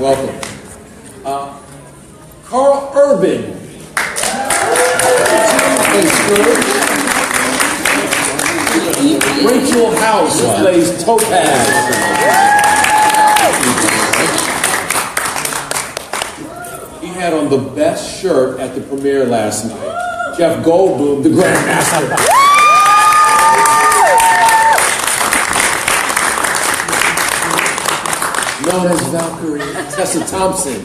Welcome. Carl Urban. Rachel House plays Topaz. He had on the best shirt at the premiere last night. Jeff Goldblum, the Grandmaster. Known as Valkyrie, Tessa Thompson.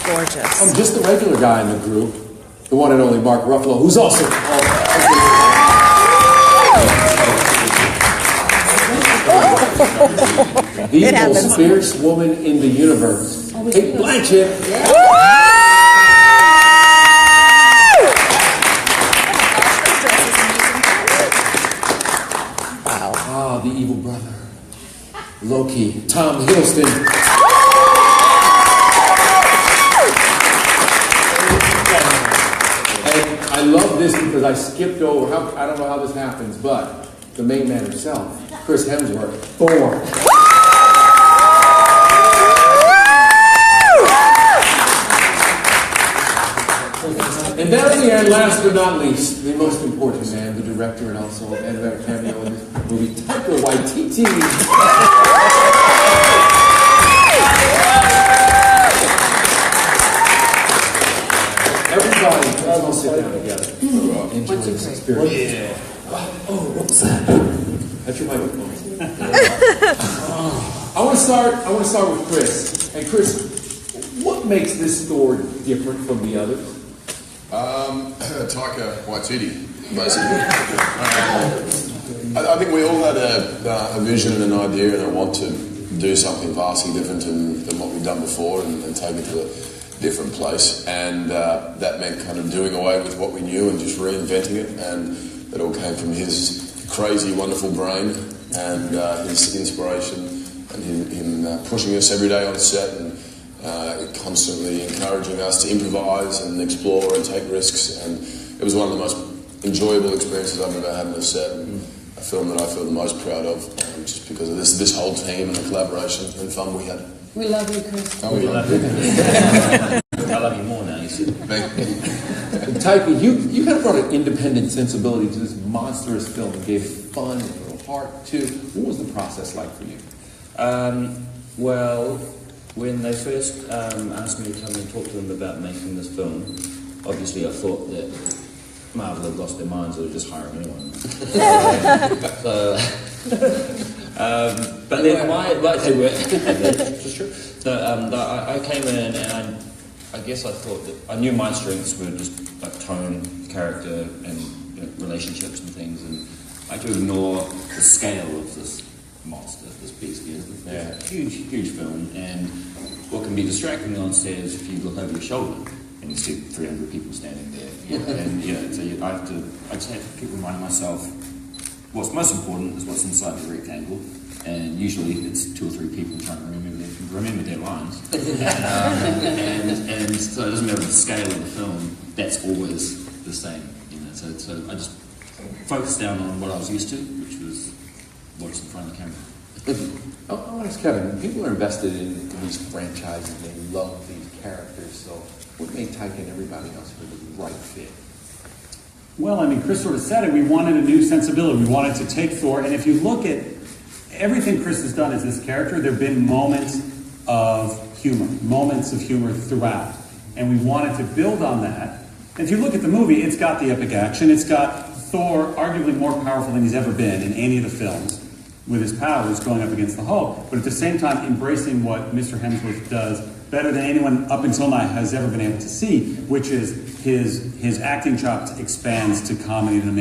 Gorgeous. I'm just the regular guy in the group, the one and only Mark Ruffalo, who's also the most fierce woman in the universe, Kate Blanchett. Wow. Ah, the evil brother, Loki, Tom Hiddleston. I love this because I skipped over, I don't know how this happens, but the main man himself, Chris Hemsworth, Thor. And then in the end, last but not least, the most important man, the director and also an editor cameo in this movie, Taika Waititi. Everybody, let's all sit down together. Enjoy this experience. Oh, what was that? That's your microphone. I want to start with Chris. And Chris, what makes this story different from the others? Taika Waititi, basically. I think we all had a vision and an idea and a want to do something vastly different than what we've done before and take it to a different place, and that meant kind of doing away with what we knew and just reinventing it, and that all came from his crazy, wonderful brain and his inspiration and him pushing us every day on set and constantly encouraging us to improvise and explore and take risks, and it was one of the most enjoyable experiences I've ever had on a set, and a film that I feel the most proud of, just because of this whole team and the collaboration and fun we had. We love you, Chris. Oh, we love you. I love you more now, you see. Taika, you kind of brought an independent sensibility to this monstrous film and gave it fun and a little heart too. What was the process like for you? Well, when they first asked me to come and talk to them about making this film, obviously I thought that Marvel had lost their minds or were just hiring anyone. But then they were. It's true. So I came in and I guess I thought that I knew my strengths were just like tone, character, and relationships and things, and I had to ignore the scale of this monster, this beast. It's a huge film, and what can be distracting on set is if you look over your shoulder and you see 300 people standing there, and so I just have to keep reminding myself what's most important is what's inside the rectangle, and usually it's 2 or 3 people trying to remember their lines, and so it doesn't matter the scale of the film, that's always the same, so I just focused down on what I was used to, which was what's in front of the camera. I'll ask Kevin, people are invested in these franchises, they love these characters, so what made Taika and everybody else for the right fit? Well, I mean, Chris sort of said it. We wanted a new sensibility. We wanted to take Thor, and if you look at everything Chris has done as this character, there have been moments of humor throughout, and we wanted to build on that. And if you look at the movie, it's got the epic action. It's got Thor arguably more powerful than he's ever been in any of the films, with his powers going up against the Hulk, but at the same time embracing what Mr. Hemsworth does better than anyone up until now has ever been able to see, which is his acting chops expands to comedy in an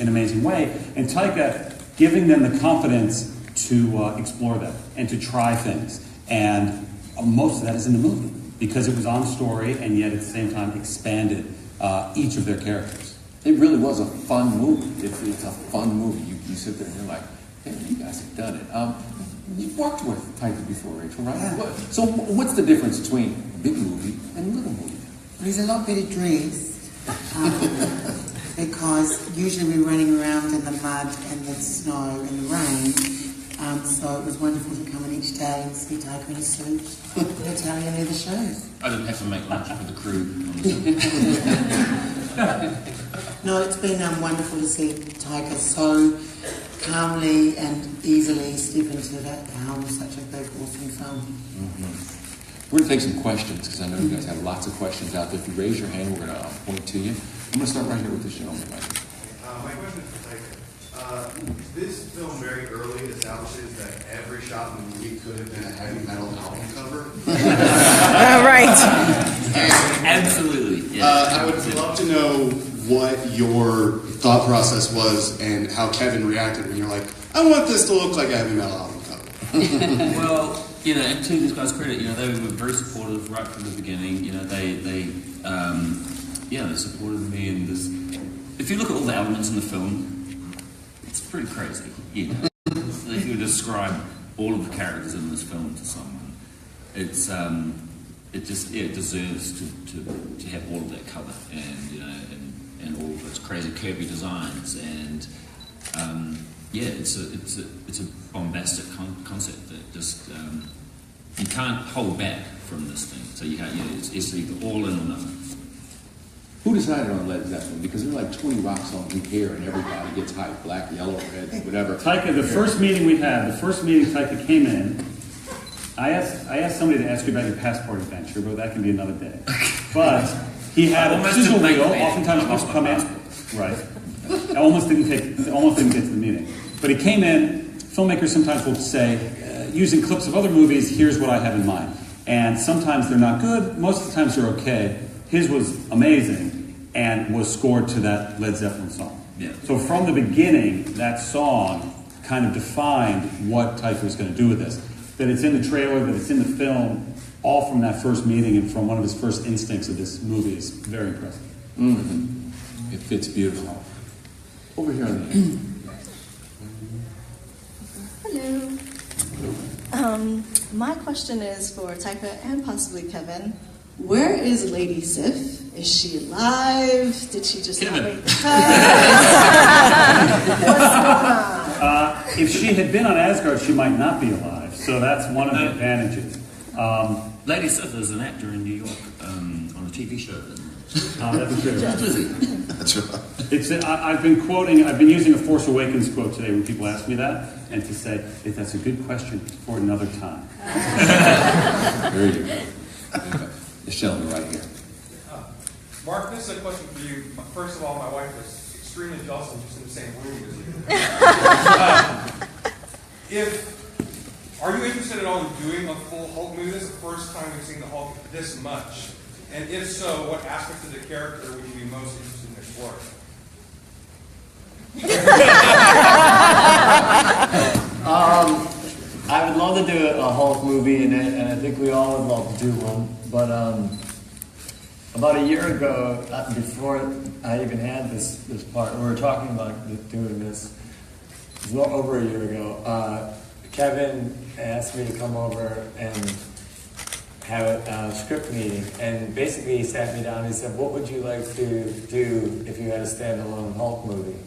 amazing way, and Taika giving them the confidence to explore that and to try things, and most of that is in the movie because it was on story and yet at the same time expanded each of their characters. It really was a fun movie. It's a fun movie. You sit there and you're like, hey, you guys have done it. You've worked with Taika before, Rachel, right? Yeah. So what's the difference between big movie and little movie? He's a lot better dressed. because usually we're running around in the mud and the snow and the rain. So it was wonderful to come in each day and see Taika in a suit and tell you any of the shows. I didn't have to make lunch for the crew. No, it's been wonderful to see Taika so calmly and easily step into the helm of such a big, awesome film. We're going to take some questions because I know you guys have lots of questions out there. If you raise your hand, we're going to point to you. I'm going to start right here with this gentleman right here. My question is for Taika. This film very early establishes that every shot in the movie could have been a heavy metal album cover. Right. Absolutely. Yeah. I would love to know what your thought process was and how Kevin reacted when you're like, I want this to look like a heavy metal album cover. Well, and to these guys' credit, they were very supportive right from the beginning. They supported me in this. If you look at all the elements in the film, it's pretty crazy. So if you describe all of the characters in this film to someone, it deserves to have all of that cover and all of those crazy curvy designs and it's a bombastic concept that just you can't hold back from this thing. So you can't. It's either all in or nothing. Who decided on Led Zeppelin? Because there are like 20 rock songs you hear and everybody gets hyped. Black, yellow, red, whatever. Taika, the first meeting Taika came in, I asked somebody to ask you about your passport adventure, but that can be another day. But he had a sizzle reel. Oftentimes supposed to come in. Right. I almost didn't get to the meeting. But he came in, filmmakers sometimes will say, using clips of other movies, here's what I have in mind. And sometimes they're not good, most of the times they're okay. His was amazing and was scored to that Led Zeppelin song. Yeah. So from the beginning, that song kind of defined what Taika was going to do with this. That it's in the trailer, that it's in the film, all from that first meeting and from one of his first instincts of this movie is very impressive. Mm-hmm. It fits beautiful. Over here on the end. Hello. My question is for Taika and possibly Kevin. Where is Lady Sif? Is she alive? Did she just not make the cut? What's going on? If she had been on Asgard, she might not be alive. So that's one of the advantages. Lady Sif is an actor in New York on a TV show. That's true. That's right. I've been using a Force Awakens quote today when people ask me that, and to say that's a good question for another time. Very good. This gentleman right here. Mark, this is a question for you. First of all, my wife is extremely jealous I'm just in the same room as you. Are you interested at all in doing a full Hulk movie? This is the first time we've seen the Hulk this much. And if so, what aspect of the character would you be most interested in exploring? I would love to do a Hulk movie, and I think we all would love to do one. But about a year ago, before I even had this part, we were talking about doing this. It was over a year ago. Kevin asked me to come over and have a script meeting, and basically he sat me down and he said, what would you like to do if you had a standalone Hulk movie?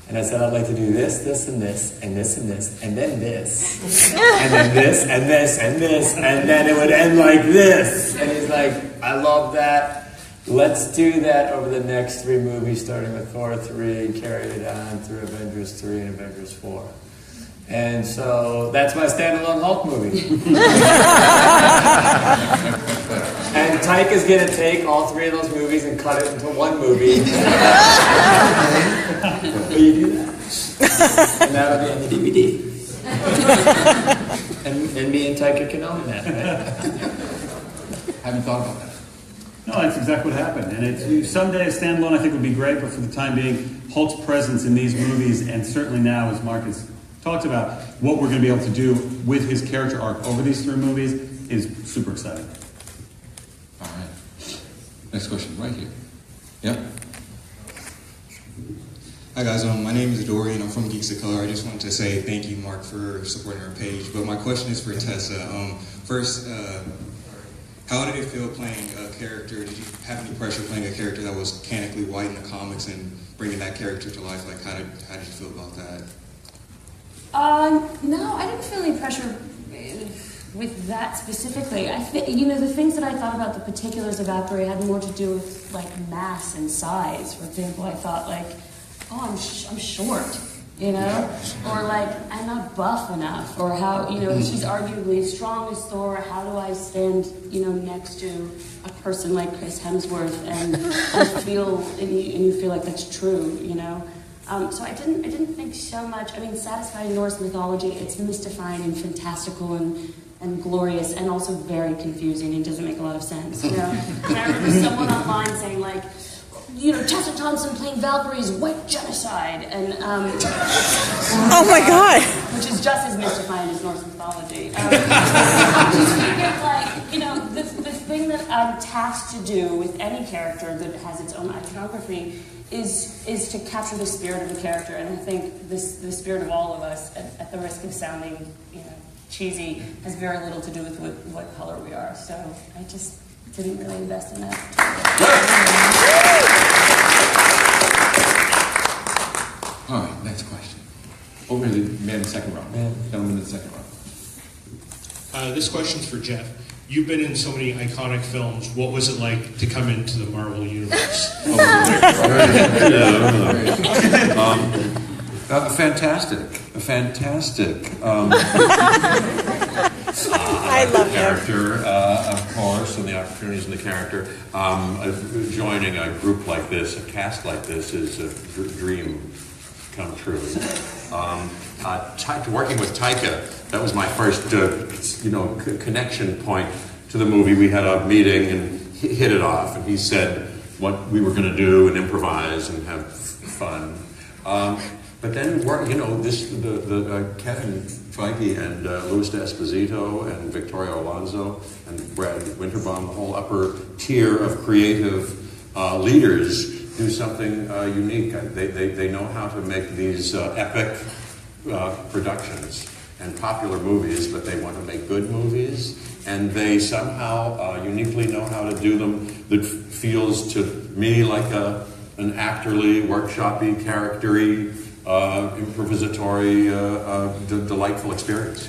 And I said, I'd like to do this, this, and this, and this, and this, and then this, and then this, and this, and this, and then it would end like this. And he's like, I love that. Let's do that over the next 3 movies, starting with Thor 3 and carry it on through Avengers 3 and Avengers 4. And so that's my standalone Hulk movie. And Taika's going to take all 3 of those movies and cut it into one movie. Will you do that? And that'll be on the DVD. and me and Taika can own that, right? Haven't thought about that. No, that's exactly what happened. And someday a standalone I think would be great, but for the time being, Hulk's presence in these movies, and certainly now, as Mark has talked about, what we're going to be able to do with his character arc over these 3 movies is super exciting. All right. Next question, right here. Yep. Hi guys, my name is Dorian. I'm from Geeks of Color. I just wanted to say thank you, Mark, for supporting our page. But my question is for Tessa. First, How did it feel playing a character? Did you have any pressure playing a character that was canonically white in the comics and bringing that character to life? Like, how did you feel about that? No, I didn't feel any pressure with that specifically. I think, you know, the things that I thought about the particulars of Apre had more to do with like mass and size. For example, I thought like, oh, I'm short, you know, or like I'm not buff enough, or how, you know, she's arguably as strong as Thor. How do I stand, you know, next to a person like Chris Hemsworth and feel and you feel like that's true, you know? So I didn't think so much. I mean, satisfying Norse mythology, it's mystifying and fantastical and glorious, and also very confusing and doesn't make a lot of sense, you know? And I remember someone online saying like, you know, Tessa Thompson playing Valkyrie is white genocide, and oh my God, which is just as mystifying as Norse mythology. I just figured, like, you know, the thing that I'm tasked to do with any character that has its own iconography is to capture the spirit of the character, and I think the spirit of all of us, at the risk of sounding, you know, cheesy, has very little to do with what color we are. So I just didn't really invest in that. All right, next question. Over to the man in the second row. Gentleman in the second row. This question's for Jeff. You've been in so many iconic films. What was it like to come into the Marvel Universe? Fantastic. I love character, of course, and the opportunities in the character. Joining a group like this, a cast like this, is a dream come true. Working with Taika, that was my first, connection point to the movie. We had a meeting and hit it off, and he said what we were going to do and improvise and have fun. But then, Kevin Feige and Louis D'Esposito and Victoria Alonso and Brad Winterbaum, the whole upper tier of creative leaders, do something unique. They know how to make these epic productions and popular movies, but they want to make good movies, and they somehow uniquely know how to do them that feels to me like an actorly, workshopy, charactery, improvisatory, delightful experience,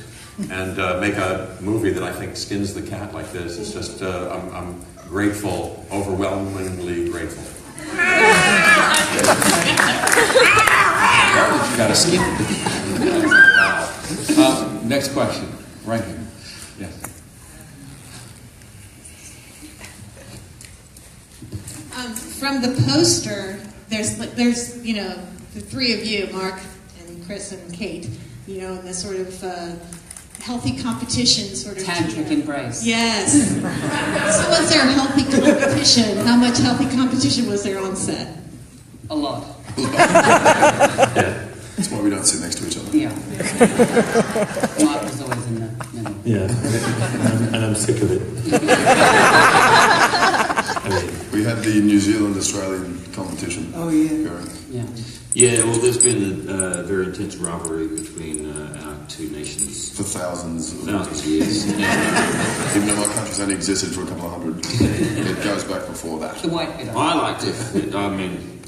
and make a movie that I think skins the cat like this. It's just, I'm grateful, overwhelmingly grateful. You got to skin it. Wow. Next question, right here. Yes. From the poster, there's the three of you, Mark and Chris and Kate, in the sort of healthy competition sort of tantric embrace. Yes. So was there a healthy competition? How much healthy competition was there on set? A lot. Yeah. That's why we don't sit next to each other. Yeah. Mark was always in the middle. Yeah, and I'm sick of it. We had the New Zealand-Australian competition. Oh, yeah. Going. Yeah. Yeah, well, there's been a very intense rivalry between our two nations. For thousands of years. Even though our country's only existed for a couple of hundred, it goes back before that. The white bit. I liked it. I mean,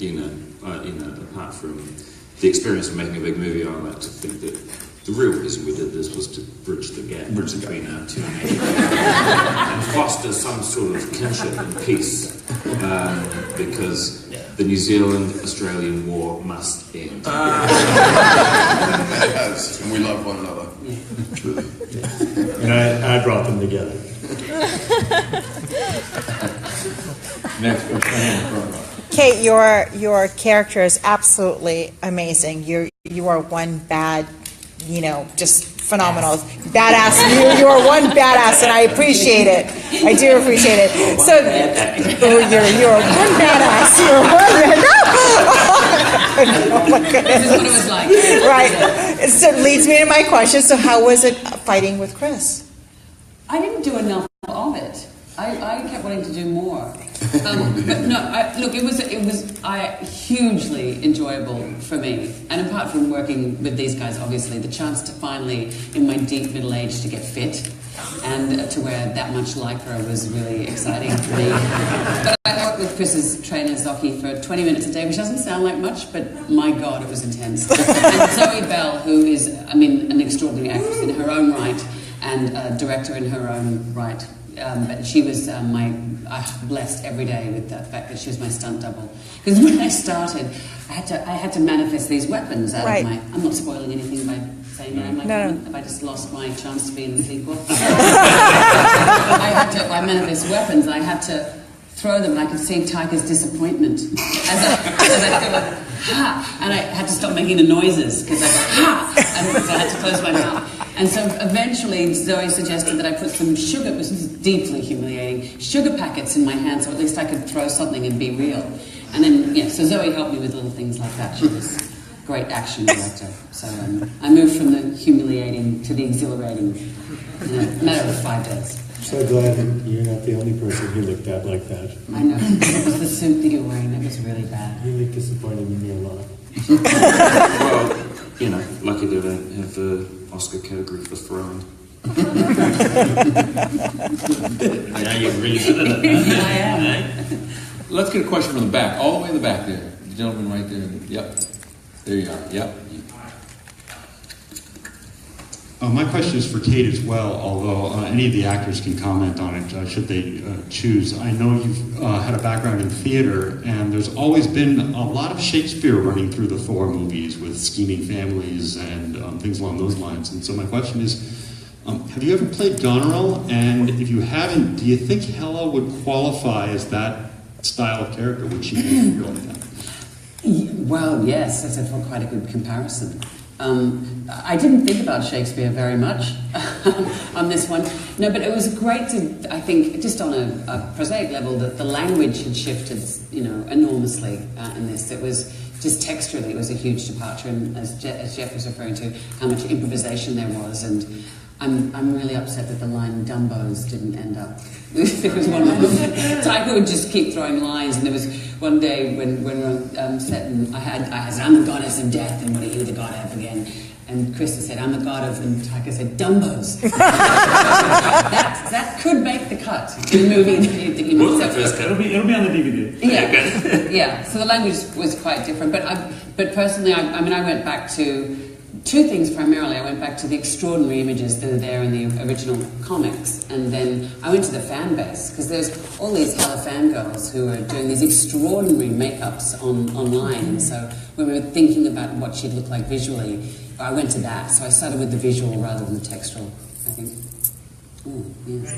apart from the experience of making a big movie, I like to think that the real reason we did this was to bridge the gap between our two nations and foster some sort of kinship and peace, because the New Zealand-Australian war must end. It has, and we love one another. Truly. And I brought them together. Next question. Kate, your character is absolutely amazing. You are one bad, just phenomenal, badass. You are one badass, and I appreciate it. I do appreciate it. So, you're one badass. You're one badass. Oh my goodness. This is what it was like. Right. So it leads me to my question. So how was it fighting with Chris? I didn't do enough of it. I kept wanting to do more. But no, it was hugely enjoyable for me. And apart from working with these guys, obviously, the chance to finally, in my deep middle age, to get fit and to wear that much lycra was really exciting for me. But I worked with Chris's trainer Zoki for 20 minutes a day, which doesn't sound like much, but my God, it was intense. And Zoe Bell, who is, I mean, an extraordinary actress in her own right, and a director in her own right. But she was blessed every day with the fact that she was my stunt double. Because when I started, I had to manifest these weapons out of my. I'm not spoiling anything by saying that. I'm like, have I just lost my chance to be in the sequel? I manifest weapons. I had to throw them, and I could see Taika's disappointment as I go, ha! And I had to stop making the noises because I go, ha! And so I had to close my mouth. And so eventually Zoe suggested that I put some sugar, this is deeply humiliating, sugar packets in my hand so at least I could throw something and be real. And then, yeah, so Zoe helped me with little things like that. She was a great action director. So I moved from the humiliating to the exhilarating in a matter of 5 days. So glad that you're not the only person who looked at like that. I know. It was the suit that you were wearing that was really bad. You look disappointed in me a lot. Well, you know, lucky to have the Oscar category for Throne. Now you're really good at it. I am. Let's get a question from the back, all the way in the back there. The gentleman right there. Yep. There you are. Yep. My question is for Kate as well, although any of the actors can comment on it should they choose. I know you've had a background in theater, and there's always been a lot of Shakespeare running through the Thor movies with scheming families and things along those lines. And so my question is, have you ever played Goneril? And if you haven't, do you think Hela would qualify as that style of character? Would she be real like that? Well, yes, that's quite a good comparison. I didn't think about Shakespeare very much on this one. No, but it was great to, I think, just on a prosaic level, that the language had shifted, you know, enormously in this. It was just texturally, it was a huge departure, and as Jeff was referring to, how much improvisation there was, and I'm really upset that the line "Dumbos" didn't end up. It was one of them. Taika would just keep throwing lines, and there was one day when we were set, and I said, "I'm the goddess of death, and what are you the god of again?" And Krista said, "I'm the god of," and Taika said, "Dumbos." that could make the cut in the movie. It'll be on the DVD. Yeah, yeah. So the language was quite different, but personally, I mean, I went back to two things primarily. I went back to the extraordinary images that are there in the original comics, and then I went to the fan base, because there's all these Hela fangirls who are doing these extraordinary makeups online, and so when we were thinking about what she'd look like visually, I went to that. So I started with the visual rather than the textual, I think. Ooh, yes.